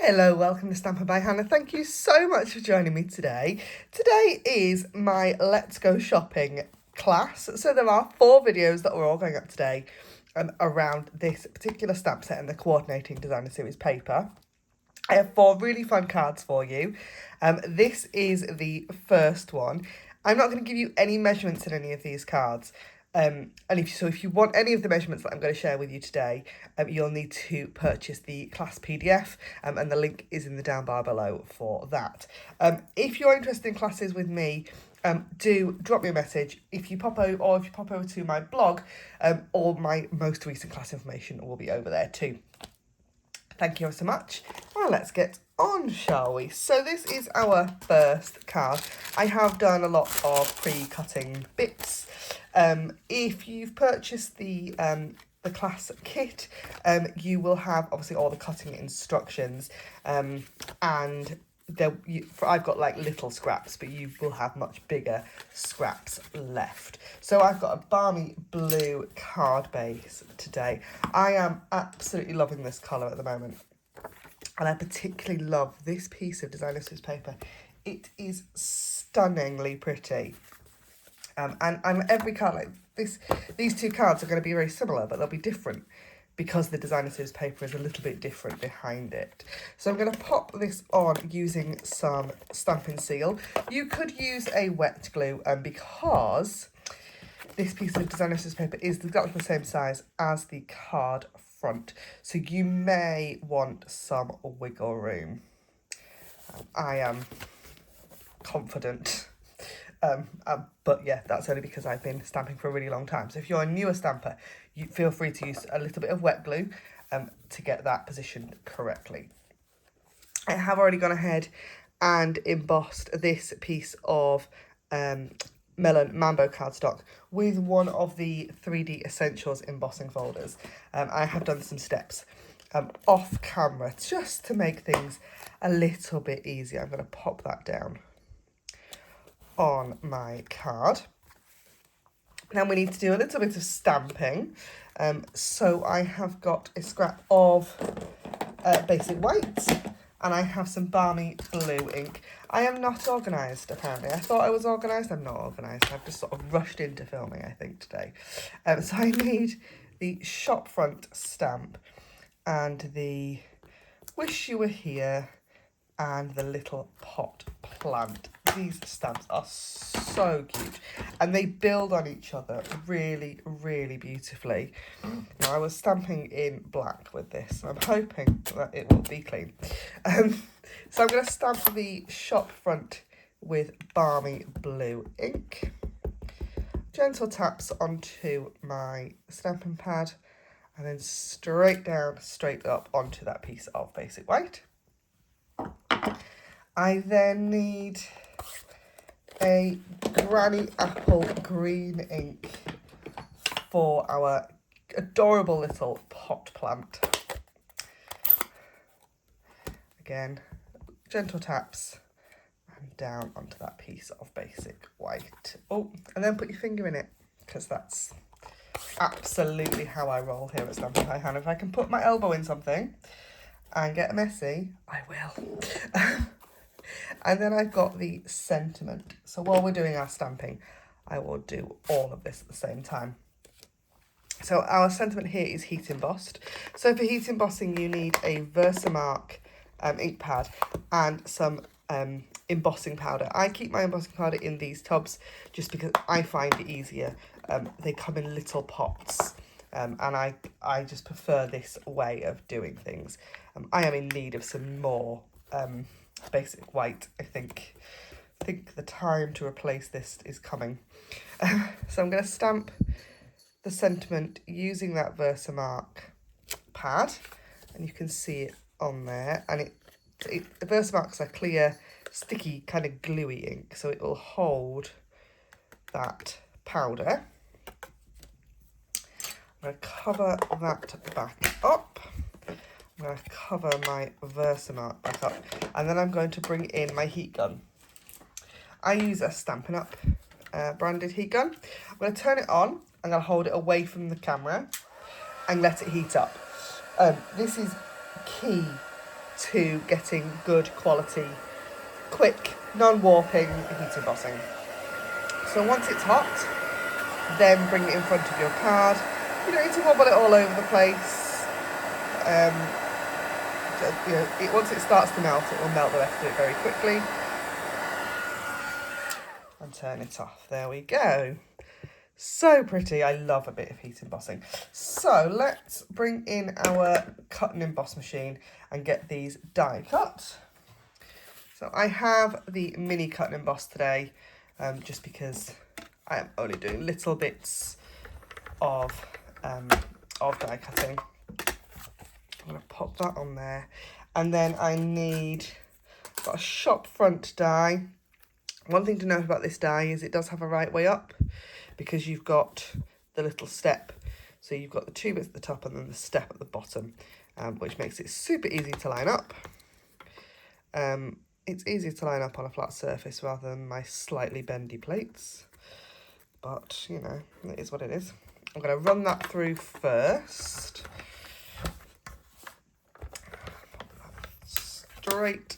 Hello, welcome to Stampin' by Hannah. Thank you so much for joining me today. Today is my Let's Go Shopping class. So there are 4 videos that we're all going up today around this particular stamp set and the coordinating designer series paper. I have 4 really fun cards for you. This is the first one. I'm not going to give you any measurements in any of these cards. And if you want any of the measurements that I'm going to share with you today, you'll need to purchase the class PDF, and the link is in the down bar below for that. If you're interested in classes with me, do drop me a message. If you pop over to my blog, all my most recent class information will be over there too. Thank you so much. Well, let's get on, shall we? So this is our first card. I have done a lot of pre-cutting bits. If you've purchased the class kit, you will have obviously all the cutting instructions, and I've got like little scraps, but you will have much bigger scraps left. So I've got a balmy blue card base today. I am absolutely loving this colour at the moment, and I particularly love this piece of designer series paper. It is stunningly pretty. And every card like this, these 2 cards are going to be very similar, but they'll be different because the designer series paper is a little bit different behind it. So I'm going to pop this on using some Stampin' Seal. You could use a wet glue, because this piece of designer series paper is exactly the same size as the card front. So you may want some wiggle room. I am confident. But yeah, that's only because I've been stamping for a really long time. So if you're a newer stamper, you feel free to use a little bit of wet glue to get that positioned correctly. I have already gone ahead and embossed this piece of Melon Mambo cardstock with one of the 3D Essentials embossing folders. I have done some steps off camera just to make things a little bit easier. I'm going to pop that down on my card. Now we need to do a little bit of stamping. So I have got a scrap of basic white, and I have some balmy blue ink. I am not organised, apparently. I thought I was organised. I'm not organised. I've just sort of rushed into filming, I think, today. So I need the shop front stamp and the Wish You Were Here and the little pot plant. These stamps are so cute, and they build on each other really, really beautifully. Now, I was stamping in black with this, so I'm hoping that it will be clean. So I'm going to stamp the shop front with balmy blue ink. Gentle taps onto my stamping pad, and then straight down, straight up onto that piece of basic white. I then need a Granny Apple green ink for our adorable little pot plant. Again, gentle taps and down onto that piece of basic white. Oh, and then put your finger in it, because that's absolutely how I roll here at Stampin' by Hannah. If I can put my elbow in something and get messy, I will. And then I've got the sentiment. So while we're doing our stamping, I will do all of this at the same time. So our sentiment here is heat embossed. So for heat embossing, you need a Versamark ink pad and some embossing powder. I keep my embossing powder in these tubs just because I find it easier. They come in little pots, and I just prefer this way of doing things. I am in need of some more basic white. I think the time to replace this is coming. So I'm going to stamp the sentiment using that Versamark pad, and you can see it on there. And the Versamark's a clear, sticky, kind of gluey ink, so it will hold that powder. I'm going to cover that back up. I'm going to cover my Versamark back up, and then I'm going to bring in my heat gun. I use a Stampin' Up branded heat gun. I'm going to turn it on. I'm going to hold it away from the camera and let it heat up. This is key to getting good quality, quick, non-warping heat embossing. So once it's hot, then bring it in front of your card. You don't need to wobble it all over the place. Once it starts to melt, it will melt the rest of it very quickly. And turn it off. There we go. So pretty. I love a bit of heat embossing. So let's bring in our cut and emboss machine and get these die cut. So I have the mini cut and emboss today, just because I am only doing little bits of die cutting. I'm going to pop that on there. And then I got a shop front die. One thing to note about this die is it does have a right way up, because you've got the little step. So you've got the two bits at the top and then the step at the bottom, which makes it super easy to line up. It's easier to line up on a flat surface rather than my slightly bendy plates. But, you know, it is what it is. I'm going to run that through first. Straight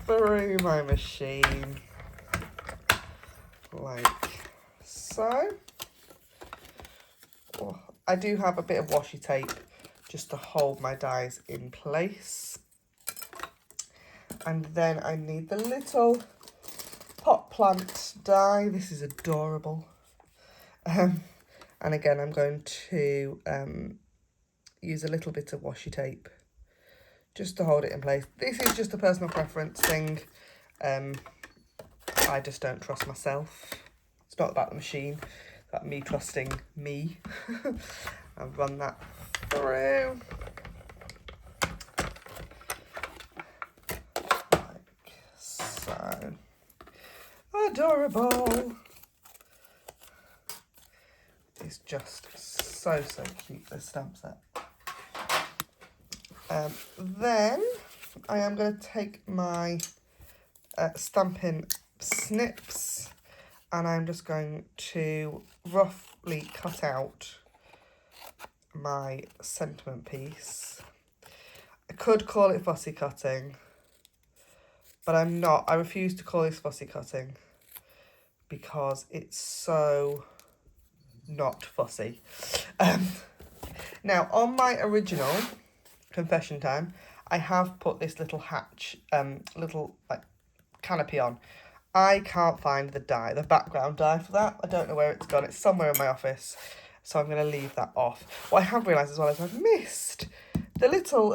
through my machine. Like so. Oh, I do have a bit of washi tape just to hold my dies in place. And then I need the little pot plant die. This is adorable. And again, I'm going to use a little bit of washi tape just to hold it in place. This is just a personal preference thing. I just don't trust myself. It's not about the machine, it's about me trusting me. I'll run that through. Like so. Adorable. It's just so cute, this stamp set. Then I am going to take my Stampin' snips and I'm just going to roughly cut out my sentiment piece. I could call it fussy cutting, but I'm not. I refuse to call this fussy cutting because it's so not fussy. Now, on my original confession time, I have put this little hatch, little like canopy on. I can't find the die, the background die for that. I don't know where it's gone. It's somewhere in my office, so I'm going to leave that off. What I have realised as well is I've missed the little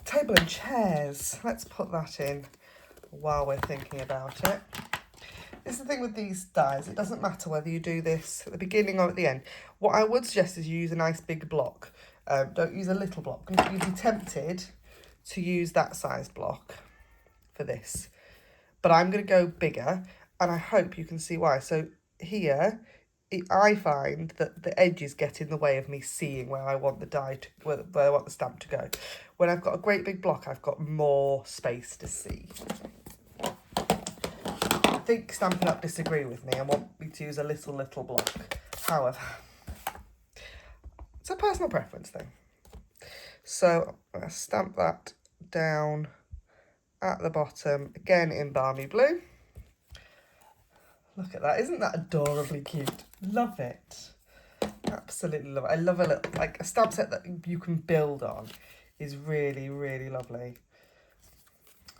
table and chairs. Let's put that in while we're thinking about it. This is the thing with these dies, it doesn't matter whether you do this at the beginning or at the end. What I would suggest is you use a nice big block. Don't use a little block. You'd be tempted to use that size block for this. But I'm going to go bigger, and I hope you can see why. So here, I find that the edges get in the way of me seeing where I want the die to, where I want the stamp to go. When I've got a great big block, I've got more space to see. I think Stampin' Up disagree with me and want me to use a little block. However, it's a personal preference thing. So I'm going to stamp that down at the bottom, again in Balmy Blue. Look at that, isn't that adorably cute? Love it. Absolutely love it. I love a little, like a stamp set that you can build on is really, really lovely.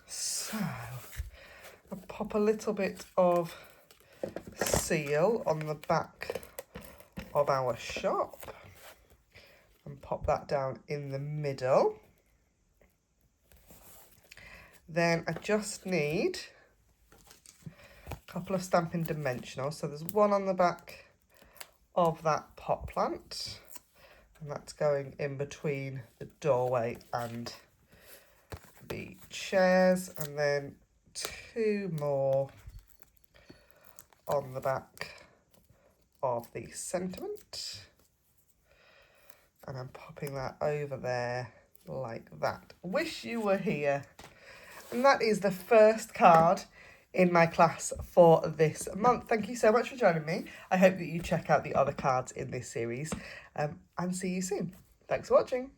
So I'll pop a little bit of seal on the back of our shop and pop that down in the middle. Then I just need a couple of Stampin' Dimensionals. So there's one on the back of that pot plant, and that's going in between the doorway and the chairs, and then two more on the back of the sentiment, and I'm popping that over there like that. Wish you were here. And that is the first card in my class for this month. Thank you so much for joining me. I hope that you check out the other cards in this series and see you soon. Thanks for watching.